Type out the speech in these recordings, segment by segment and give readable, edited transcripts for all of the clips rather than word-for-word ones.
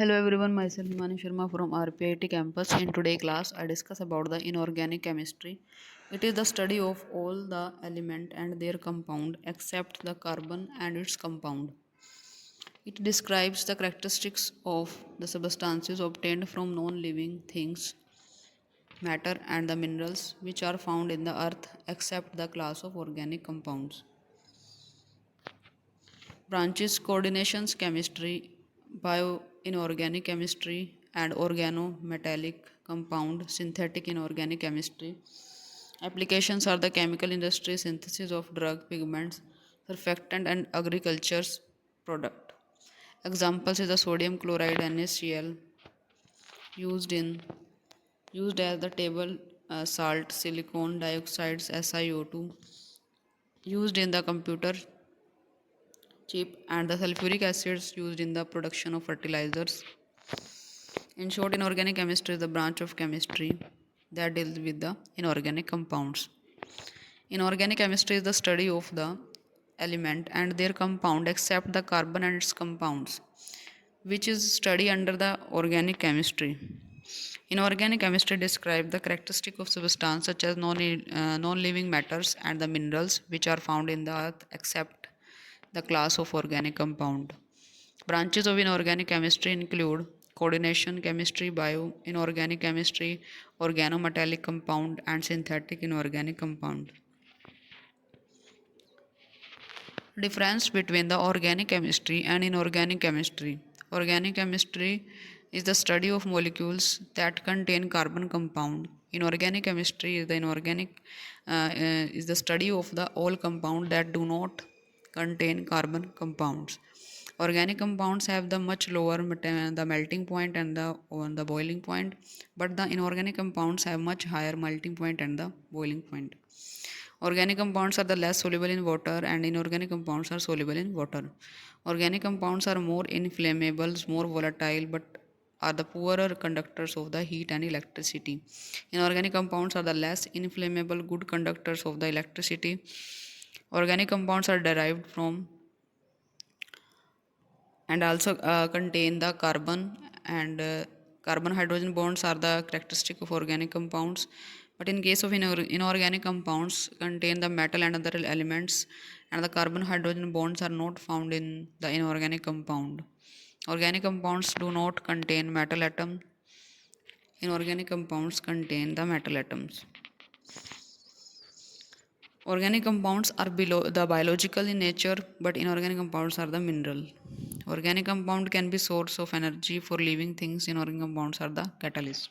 Hello everyone, myself Himani Sharma from RPIT campus. In today's class, I discuss about the inorganic chemistry. It is the study of all the element and their compound except the carbon and its compound. It describes the characteristics of the substances obtained from non-living things, matter and the minerals which are found in the earth except the class of organic compounds. Branches coordinations chemistry, bioinorganic chemistry, and organometallic compound synthetic inorganic chemistry. Applications are the chemical industry, synthesis of drug, pigments, surfactant, and agriculture's product. Examples is the sodium chloride NaCl used in used as the table salt, silicon dioxide SiO2 used in the computer chip, and the sulfuric acids used in the production of fertilizers. In short, inorganic chemistry is the branch of chemistry that deals with the inorganic compounds. Inorganic chemistry is the study of the element and their compound except the carbon and its compounds, which is studied under the organic chemistry. Inorganic chemistry describes the characteristic of substance such as non-living matters and the minerals which are found in the earth except the class of organic compound. Branches of inorganic chemistry include coordination chemistry, bioinorganic chemistry, organometallic compound, and synthetic inorganic compound. Difference between the organic chemistry and inorganic chemistry. Organic chemistry is the study of molecules that contain carbon compound. Inorganic chemistry is the study of the all compound that do not contain carbon compounds. Organic compounds have the much lower the melting point and the boiling point, but the inorganic compounds have much higher melting point and the boiling point. Organic compounds are the less soluble in water and inorganic compounds are soluble in water. Organic compounds are more inflammable, more volatile, but are the poorer conductors of the heat and electricity. Inorganic compounds are the less inflammable, good conductors of the electricity. Organic compounds are derived from and also contain the carbon and carbon hydrogen bonds are the characteristic of organic compounds, but in case of inorganic compounds contain the metal and other elements, and the carbon hydrogen bonds are not found in the inorganic compound. Organic compounds do not contain metal atom. Inorganic compounds contain the metal atoms. Organic compounds are below the biological in nature, but inorganic compounds are the mineral. Organic compound can be source of energy for living things. Inorganic compounds are the catalyst.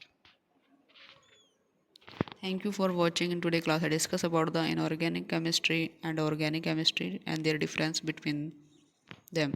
Thank you for watching. In today's class, I discuss about the inorganic chemistry and organic chemistry and their difference between them.